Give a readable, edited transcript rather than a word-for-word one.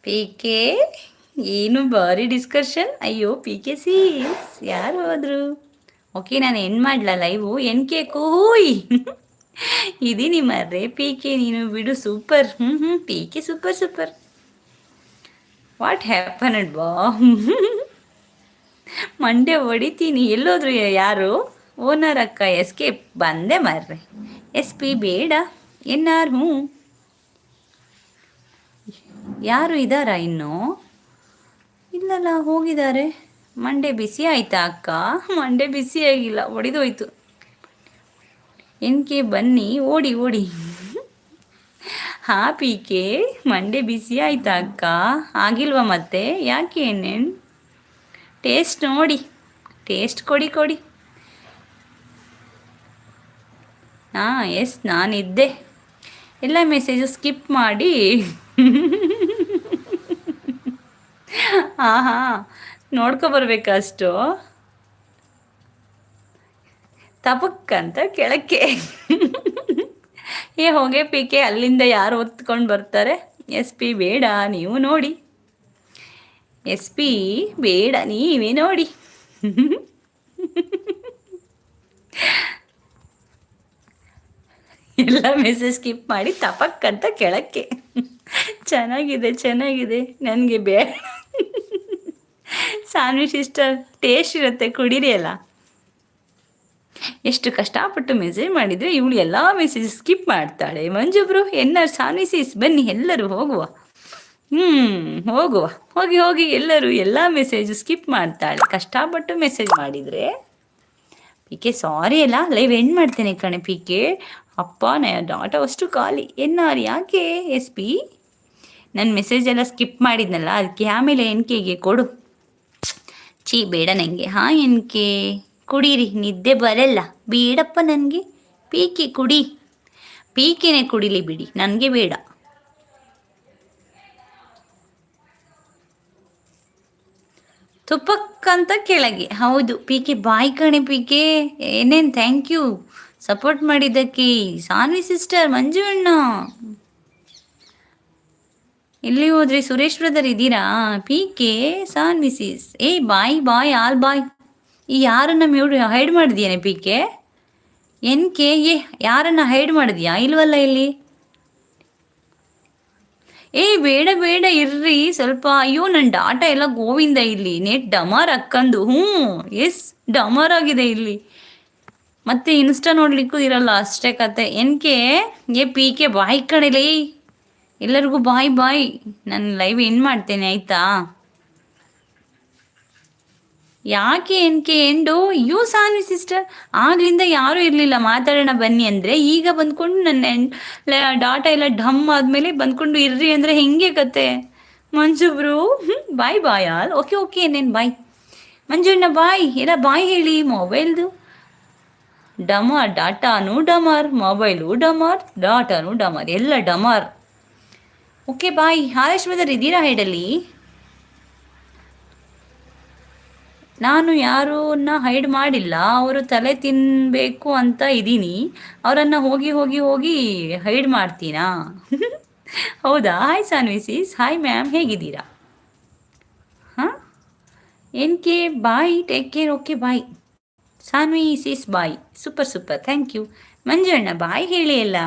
P K ಏನು ಭಾರಿ discussion. ಅಯ್ಯೋ ಪಿ ಕೆ ಸೀಸ್ ಯಾರು ಹೋದ್ರು? ಓಕೆ, ನಾನು ಏನು ಮಾಡ್ಲಾ ಲೈವು ಎನ್ ಕೆ ಕೂಯ್ ಇದೀನಿ ಮರ್ರೆ. ಪಿ ಕೆ ನೀನು ಬಿಡು, super. P K super super. What happen ಬಾ ಮಂಡೆ ಹೊಡಿತೀನಿ. ಎಲ್ಲೋದ್ರು ಯಾರು? ಓನರ್ ಅಕ್ಕ ಎಸ್ಕೇಪ್. ಬಂದೆ ಮರ್ರೆ. ಎಸ್ ಪಿ ಬೇಡ ಎನ್ ಆರ್. ಯಾರು ಇದ್ದಾರಾ ಇನ್ನೂ? ಇಲ್ಲಲ್ಲ, ಹೋಗಿದ್ದಾರೆ. ಮಂಡೆ ಬಿಸಿ ಆಯ್ತಾ ಅಕ್ಕ? ಮಂಡೆ ಬಿಸಿ ಆಗಿಲ್ಲ, ಒಡೆದೋಯ್ತು. ಎನ್ ಕೆ ಬನ್ನಿ, ಓಡಿ ಓಡಿ. ಹಾ ಪಿ ಕೆ, ಮಂಡೆ ಬಿಸಿ ಆಯ್ತಾ ಅಕ್ಕ? ಆಗಿಲ್ವಾ ಮತ್ತೆ? ಯಾಕೆ ಏನೇನು? ಟೇಸ್ಟ್ ನೋಡಿ, ಟೇಸ್ಟ್ ಕೊಡಿ ಕೊಡಿ. ಹಾಂ ಎಸ್, ನಾನಿದ್ದೆ. ಎಲ್ಲ ಮೆಸೇಜು ಸ್ಕಿಪ್ ಮಾಡಿ ಹಾಂ ಹಾಂ ನೋಡ್ಕೊಬರ್ಬೇಕಷ್ಟು. ತಪಕ್ಕಂತ ಕೆಳಕ್ಕೆ ಏ ಹೋಗೆ ಪಿ ಕೆ, ಅಲ್ಲಿಂದ ಯಾರು ಹೊತ್ಕೊಂಡು ಬರ್ತಾರೆ? ಎಸ್ ಪಿ ಬೇಡ, ನೀವು ನೋಡಿ. ಎಸ್ ಪಿ ಬೇಡ, ನೀವೇ ನೋಡಿ. ಎಲ್ಲ ಮೆಸೇಜ್ ಸ್ಕಿಪ್ ಮಾಡಿ ತಪಕ್ಕಂತ ಕೆಳಕ್ಕೆ. ಚೆನ್ನಾಗಿದೆ ಚೆನ್ನಾಗಿದೆ, ನನಗೆ ಬೇಡ. ಸಾನ್ವಿ ಸಿಸ್ಟರ್, ಟೇಸ್ಟ್ ಇರುತ್ತೆ, ಕುಡೀರಿ ಅಲ್ಲ. ಎಷ್ಟು ಕಷ್ಟಪಟ್ಟು ಮೆಸೇಜ್ ಮಾಡಿದರೆ ಇವಳು ಎಲ್ಲ ಮೆಸೇಜ್ ಸ್ಕಿಪ್ ಮಾಡ್ತಾಳೆ. ಮಂಜುಬ್ರು ಎನ್ನಾರು ಸಾನ್ವಿ ಸಿಸ್ ಬನ್ನಿ, ಎಲ್ಲರೂ ಹೋಗುವ. ಹೋಗುವ, ಹೋಗಿ ಹೋಗಿ ಎಲ್ಲರೂ ಎಲ್ಲ ಮೆಸೇಜ್ ಸ್ಕಿಪ್ ಮಾಡ್ತಾಳೆ. ಕಷ್ಟಪಟ್ಟು ಮೆಸೇಜ್ ಮಾಡಿದರೆ. ಪಿ ಕೆ ಸಾರಿ ಅಲ್ಲ, ಲೈವ್ ಎಂಡ್ ಮಾಡ್ತೇನೆ ಕಣೆ ಪಿ ಕೆ. ಅಪ್ಪ ಡಾಟಾ ಅಷ್ಟು ಖಾಲಿ. ಎನ್ನಾರು ಯಾಕೆ? ಎಸ್ ಪಿ ನನ್ನ ಮೆಸೇಜ್ ಎಲ್ಲ ಸ್ಕಿಪ್ ಮಾಡಿದ್ನಲ್ಲ, ಅದಕ್ಕೆ ಆಮೇಲೆ ಎನ್ ಕೆಗೆ ಕೊಡು. ಚೀ ಬೇಡ ನನಗೆ. ಹಾಂ ಎನ್ ಕೆ ಕುಡೀರಿ, ನಿದ್ದೆ ಬರಲ್ಲ. ಬೇಡಪ್ಪ ನನಗೆ. ಪಿ ಕೆ ಕುಡಿ, ಪಿ ಕೆನೇ ಕುಡಿಲಿ ಬಿಡಿ, ನನಗೆ ಬೇಡ. ತುಪ್ಪಕ್ಕಂತ ಕೆಳಗೆ. ಹೌದು ಪಿ ಕೆ, ಬಾಯ್ ಕಣೆ ಪಿ ಕೆ. ಏನೇನು ಥ್ಯಾಂಕ್ ಯು ಸಪೋರ್ಟ್ ಮಾಡಿದ್ದಕ್ಕೆ. ಸಾನ್ವಿ ಸಿಸ್ಟರ್, ಮಂಜು ಅಣ್ಣ ಎಲ್ಲಿ ಹೋದ್ರಿ? ಸುರೇಶ್ ಬ್ರದರ್ ಇದ್ದೀರಾ? ಪಿ ಕೆ, ಸಾನ್ವಿ ಸಿಸ್, ಏ ಬಾಯ್ ಬಾಯ್ ಆಲ್ ಬಾಯ್. ಈ ಯಾರನ್ನ ಹೈಡ್ ಮಾಡಿದ್ಯಾನೆ ಪಿ ಕೆ? ಎನ್ ಕೆ ಏ ಯಾರನ್ನ ಹೈಡ್ ಮಾಡಿದ್ಯಾ? ಇಲ್ವಲ್ಲ ಇಲ್ಲಿ. ಏ ಬೇಡ ಬೇಡ ಇರ್ರಿ ಸ್ವಲ್ಪ. ಅಯ್ಯೋ ನನ್ನ ಡಾಟಾ ಎಲ್ಲ ಗೋವಿಂದ ಇಲ್ಲಿ. ನೆಟ್ ಡಮಾರ್ ಅಕ್ಕಂದು. ಎಸ್ ಡಮಾರ್ ಆಗಿದೆ ಇಲ್ಲಿ. ಮತ್ತೆ ಇನ್ಸ್ಟಾ ನೋಡ್ಲಿಕ್ಕೂ ಇರಲ್ಲ, ಅಷ್ಟೇ ಕತೆ. ಎನ್ ಕೆ ಏ ಪಿ ಕೆ ಬಾಯ್ ಕಡೆಲಿ. ಎಲ್ಲರಿಗೂ ಬಾಯ್ ಬಾಯ್. ನಾನು ಲೈವ್ ಎಂಡ್ ಮಾಡ್ತೇನೆ ಆಯಿತಾ? ಯಾಕೆ N K end? You Saanvi sister, ಆಗ್ಲಿಂದ ಯಾರೂ ಇರಲಿಲ್ಲ ಮಾತಾಡೋಣ ಬನ್ನಿ ಅಂದರೆ, ಈಗ ಬಂದ್ಕೊಂಡು ನನ್ನ ಡಾಟಾ ಎಲ್ಲ ಢಮ್ ಆದಮೇಲೆ ಬಂದ್ಕೊಂಡು ಇರ್ರಿ ಅಂದರೆ ಹೆಂಗೆ ಕತೆ? ಮಂಜುಬ್ರು ಬಾಯ್ ಬಾಯ್ ಆಲ್. ಓಕೆ ಓಕೆ, ಏನೇನು ಬಾಯ್. ಮಂಜುಣ್ಣ ಬಾಯ್. ಎಲ್ಲ ಬಾಯ್ ಹೇಳಿ. ಮೊಬೈಲ್ದು ಡಮಾರ್, ಡಾಟಾನು ಡಮಾರ್, ಮೊಬೈಲು ಡಮಾರ್, ಡಾಟಾನು ಡಮಾರ್, ಎಲ್ಲ ಡಮಾರ್. Okay bye. ಹಾರೇಶ್ ಬ್ರದರ್ ಇದ್ದೀರಾ ಹೈಡಲ್ಲಿ? ನಾನು ಯಾರನ್ನ ಹೈಡ್ ಮಾಡಿಲ್ಲ, ಅವರು ತಲೆ ತಿನ್ನಬೇಕು ಅಂತ ಇದ್ದೀನಿ. ಅವರನ್ನು ಹೋಗಿ ಹೋಗಿ ಹೋಗಿ ಹೈಡ್ ಮಾಡ್ತೀನಾ? ಹೌದಾ? Hi Saanvi sis. Hi ma'am, ಹೇಗಿದ್ದೀರಾ? ಹಾಂ N K bye, take care. Okay bye. Saanvi sis bye. Super super, thank you. Manju ಅಣ್ಣ ಬಾಯ್ ಹೇಳಿ ಎಲ್ಲ.